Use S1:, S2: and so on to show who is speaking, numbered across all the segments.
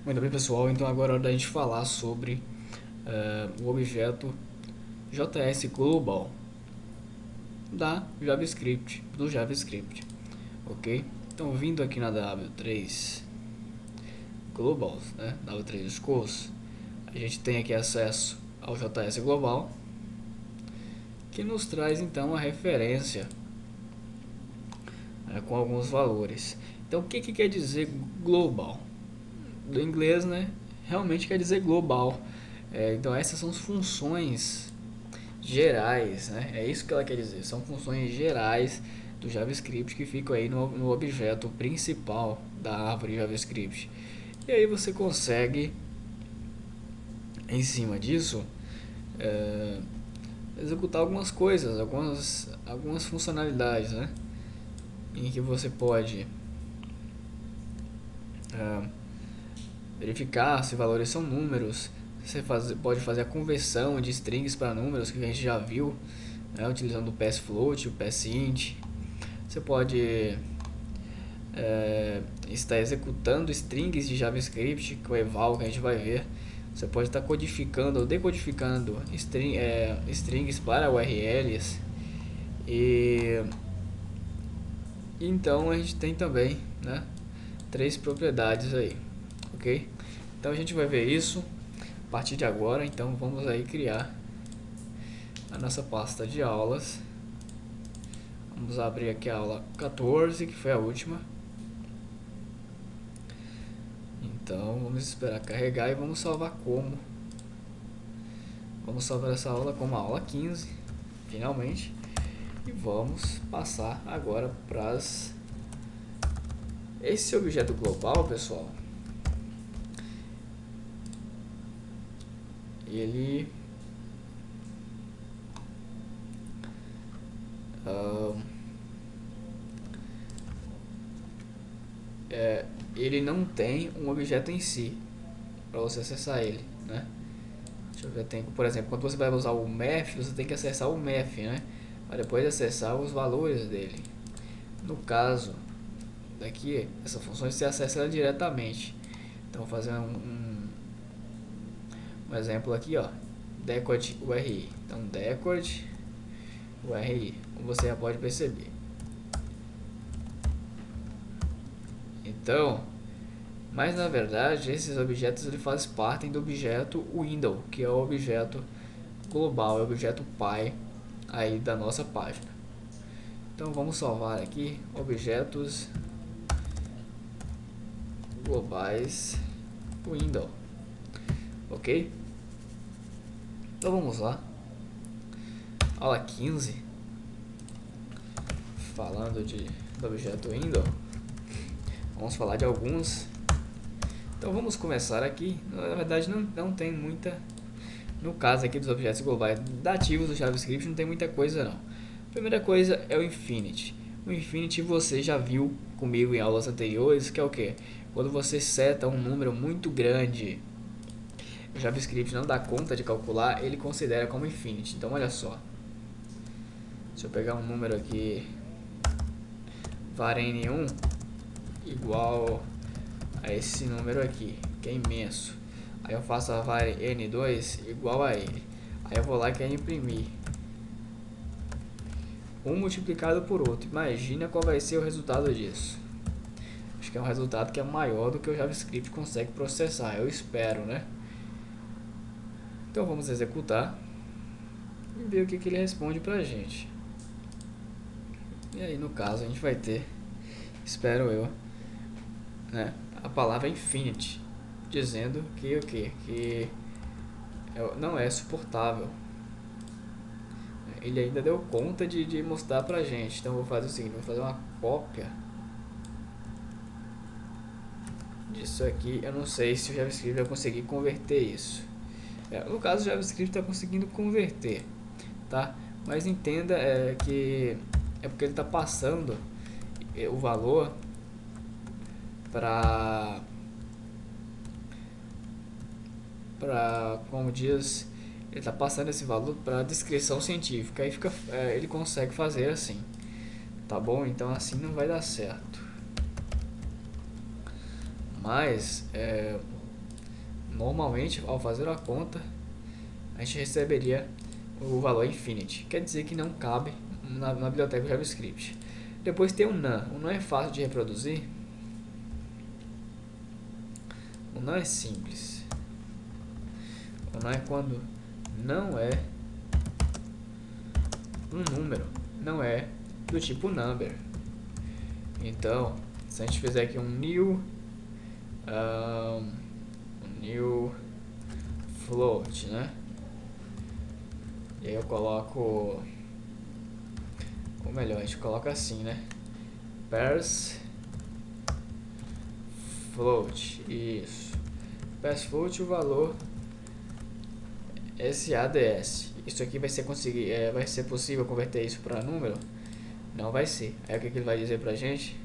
S1: Muito bem, pessoal. Então agora é hora da gente falar sobre o objeto JS Global da JavaScript, do JavaScript, ok? Então vindo aqui na W3 Globals, né, W3 Schools, a gente tem aqui acesso ao JS Global, que nos traz então a referência com alguns valores. Então o que quer dizer global? Do inglês, né? Realmente quer dizer global. Então essas são as funções gerais, né? É isso que ela quer dizer. São funções gerais do JavaScript que ficam aí no objeto principal da árvore JavaScript. E aí você consegue, em cima disso, é, executar algumas coisas, algumas funcionalidades, né? Em que você pode é, verificar se valores são números. Você pode fazer a conversão de strings para números, que a gente já viu, né, utilizando o passFloat, o passInt. Você pode estar executando strings de JavaScript, com o eval que a gente vai ver. Você pode estar codificando ou decodificando strings para URLs. E então a gente tem também, né, três propriedades aí, ok? Então a gente vai ver isso a partir de agora. Então vamos aí criar a nossa pasta de aulas. Vamos abrir aqui a aula 14, que foi a última. Então vamos esperar carregar e vamos salvar como. Vamos salvar essa aula como a aula 15, finalmente. E vamos passar agora para esse objeto global, pessoal. Ele ele não tem um objeto em si para você acessar ele, né? Deixa eu ver, tem, por exemplo, quando você vai usar o math, você tem que acessar o math, né? Para depois acessar os valores dele. No caso daqui, essa função você acessa ela diretamente. Então vou fazer um exemplo aqui, ó, decode URI. Então decode URI, como você já pode perceber. Então, mas na verdade esses objetos eles fazem parte do objeto window, que é o objeto global, é o objeto pai aí da nossa página. Então vamos salvar aqui objetos globais window, ok? Então vamos lá, aula 15, falando do objeto window. Vamos falar de alguns. Então vamos começar aqui. Na verdade não tem muita, no caso aqui dos objetos globais dativos do JavaScript não tem muita coisa não. A primeira coisa é o infinity. O infinity você já viu comigo em aulas anteriores, que é o que? Quando você seta um número muito grande, o JavaScript não dá conta de calcular, ele considera como infinity. Então olha só, se eu pegar um número aqui, var n1 igual a esse número aqui, que é imenso, aí eu faço a var n2 igual a ele, aí eu vou lá e quero imprimir um multiplicado por outro. Imagina qual vai ser o resultado disso. Acho que é um resultado que é maior do que o JavaScript consegue processar, eu espero, né? Então vamos executar e ver o que ele responde pra gente. E aí no caso a gente vai ter, espero eu, né, a palavra infinity, dizendo que o que? Que não é suportável. Ele ainda deu conta de mostrar pra gente. Então vou fazer o seguinte, vou fazer uma cópia disso aqui. Eu não sei se o JavaScript vai conseguir converter isso. No caso o JavaScript está conseguindo converter, tá? Mas entenda que é porque ele está passando o valor para como diz, ele está passando esse valor para a descrição científica. Aí fica, ele consegue fazer assim, tá bom? Então assim não vai dar certo. Mas normalmente, ao fazer a conta, a gente receberia o valor infinity. Quer dizer que não cabe na biblioteca JavaScript. Depois tem o NaN. O NaN é fácil de reproduzir. O NaN é simples. O NaN é quando não é um número, não é do tipo number. Então, se a gente fizer aqui um new float, né? E aí eu coloco, ou melhor, a gente coloca assim, né? Pairs float, isso. Pairs float, o valor SADS. Isso aqui vai ser vai ser possível converter isso para número? Não vai ser. Aí o que ele vai dizer pra gente?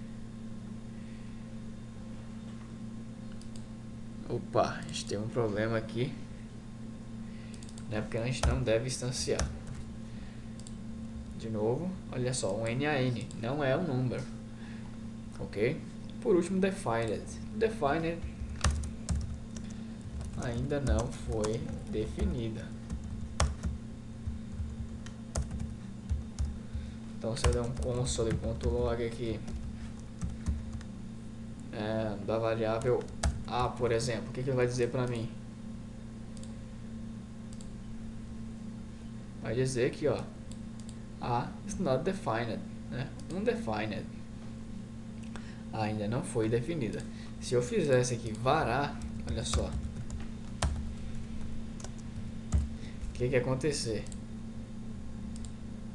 S1: Opa, a gente tem um problema aqui, né? Porque a gente não deve instanciar. De novo, olha só, um NaN não é um número, ok? Por último, defined. Defined ainda não foi definida. Então, se eu der um console.log aqui da variável A, por exemplo, o que ele vai dizer para mim? Vai dizer que, ó, A is not defined, né? Undefined. Ainda não foi definida. Se eu fizesse aqui varar, olha só, o que ia acontecer?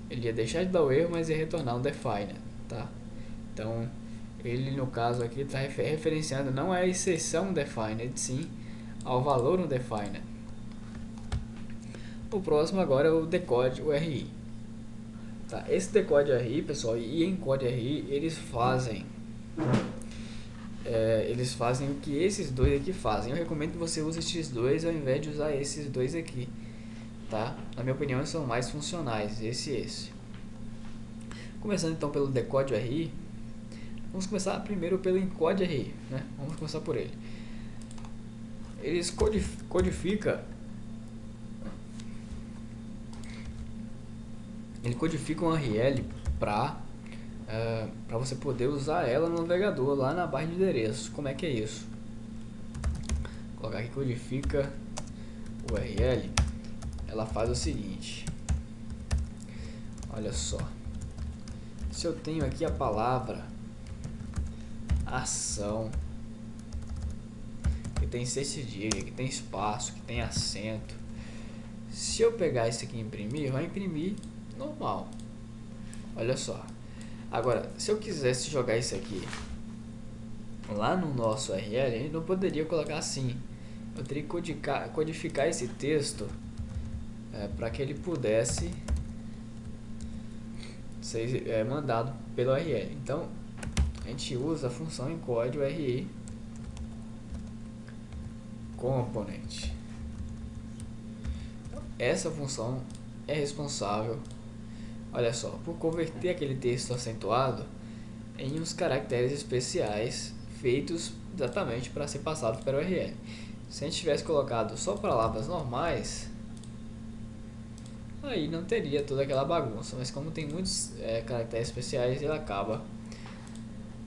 S1: Ele ia deixar de dar o erro, mas ia retornar um defined, tá? Então, ele no caso aqui está referenciando não a exceção defined, sim ao valor undefined. O próximo agora é o decode URI. Tá? Esse decode URI, pessoal, e encode URI, eles fazem o que esses dois aqui fazem. Eu recomendo que você use esses dois ao invés de usar esses dois aqui, tá? Na minha opinião, são mais funcionais, esse e esse. Começando então pelo decode URI, vamos começar primeiro pelo encode URI, né? Vamos começar por ele. Eles ele codifica um URL para você poder usar ela no navegador, lá na barra de endereços. Como é que é isso? Vou colocar aqui, codifica URL. Ela faz o seguinte, olha só, se eu tenho aqui a palavra ação, que tem C cedilha, que tem espaço, que tem acento, se eu pegar isso aqui e imprimir, vai imprimir normal. Olha só. Agora, se eu quisesse jogar isso aqui lá no nosso URL, eu não poderia colocar assim. Eu teria que codificar esse texto para que ele pudesse ser mandado pelo URL. Então, a gente usa a função encode URI component. Essa função é responsável, olha só, por converter aquele texto acentuado em uns caracteres especiais feitos exatamente para ser passado para o URL. Se a gente tivesse colocado só palavras normais, aí não teria toda aquela bagunça, mas como tem muitos caracteres especiais, ele acaba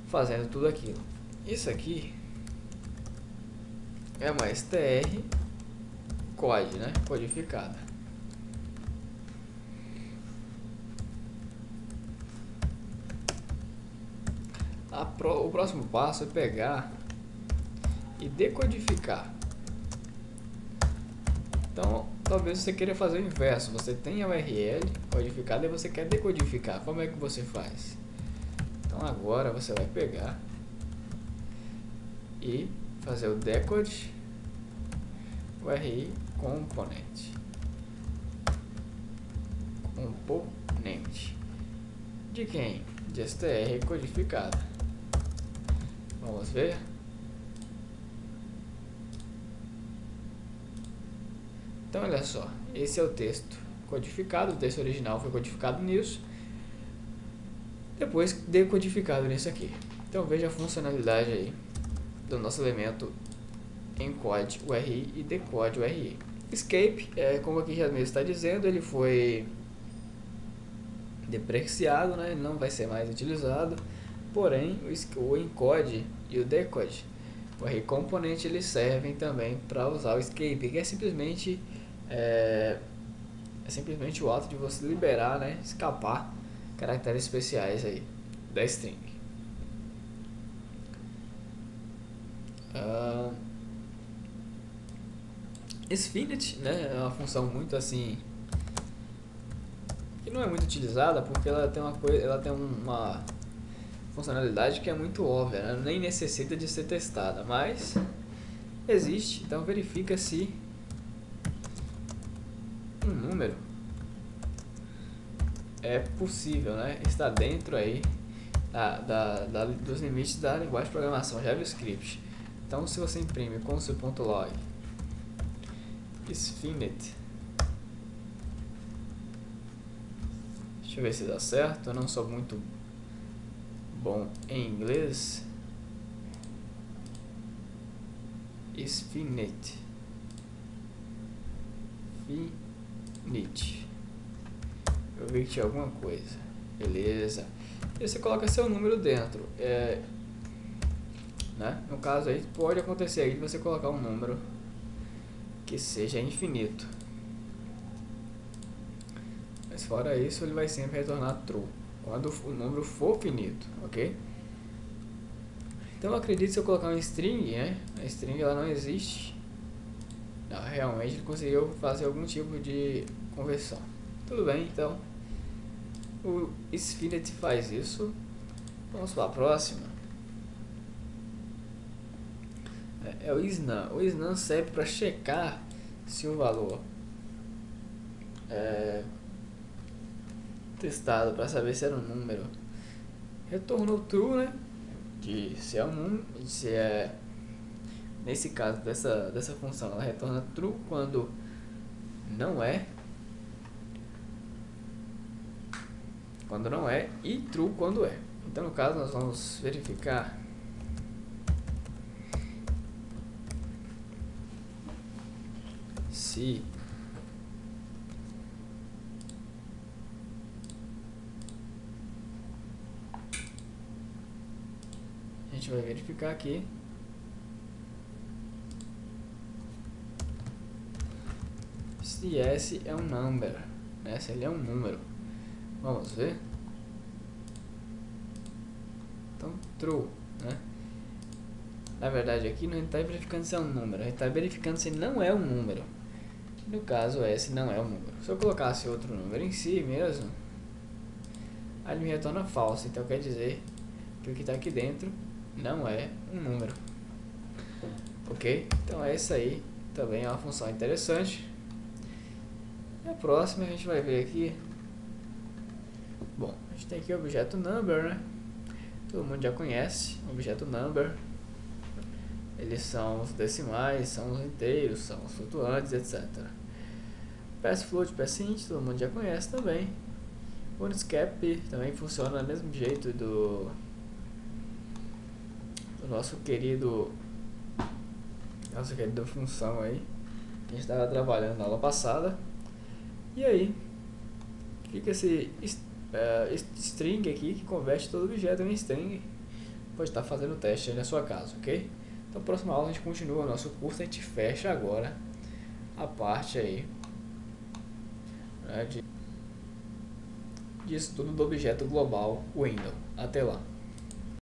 S1: fazendo tudo aquilo. Isso aqui é uma str code, né? Codificada. O próximo passo é pegar e decodificar. Então, talvez você queira fazer o inverso. Você tem a URL codificada e você quer decodificar. Como é que você faz? Então, agora você vai pegar e fazer o decode URI component. De quem? De str codificada. Vamos ver? Então, olha só, esse é o texto codificado, o texto original foi codificado nisso, depois decodificado nisso aqui. Então, veja a funcionalidade aí do nosso elemento encode URI e decode URI. Escape, como aqui já mesmo está dizendo, ele foi depreciado, né? Ele não vai ser mais utilizado. Porém, o encode e o decode, o array component, eles servem também para usar o escape, que é simplesmente o ato de você liberar, né, escapar caracteres especiais aí da string. Sfinite, né, é uma função muito assim que não é muito utilizada porque ela tem uma funcionalidade que é muito óbvia, né? Nem necessita de ser testada, mas existe. Então verifica se um número é possível, né? Está dentro aí dos limites da linguagem de programação JavaScript. Então se você imprime console.log Sfinite, deixa eu ver se dá certo, eu não sou muito bom em inglês. Sfinite. Eu vi que tinha alguma coisa. Beleza. E você coloca seu número dentro. Né? No caso aí, pode acontecer aí de você colocar um número que seja infinito. Mas fora isso, ele vai sempre retornar true quando o número for finito, ok? Então eu acredito que se eu colocar uma string, né? A string ela não existe. Não, realmente ele conseguiu fazer algum tipo de conversão. Tudo bem, então o Sfinite faz isso. Vamos para a próxima. É o isNum. O isNum serve para checar se o valor testado para saber se era um número retornou true, né? Que se é um número, se é nesse caso dessa função, ela retorna true quando não é, e true quando é. Então no caso nós vamos verificar se a gente vai verificar aqui se S é um number, né? Se ele é um número. Vamos ver. Então true, né? Na verdade aqui não está verificando se é um número, a gente está verificando se não é um número. No caso S não é um número. Se eu colocasse outro número em si mesmo, aí ele me retorna falso. Então quer dizer que o que está aqui dentro não é um número. Ok? Então essa aí também é uma função interessante. E a próxima a gente vai ver aqui. Bom, a gente tem aqui o objeto number, né? Todo mundo já conhece o objeto number. Eles são os decimais, são os inteiros, são os flutuantes, etc. PassFloat, passInt, todo mundo já conhece também. O unscap também funciona do mesmo jeito do nossa querida função aí que a gente estava trabalhando na aula passada. E aí fica esse string aqui que converte todo objeto em string. Pode estar fazendo o teste aí na sua casa, ok? Então, na próxima aula a gente continua o nosso curso. A gente fecha agora a parte aí, né, de estudo do objeto global Windows. Até lá.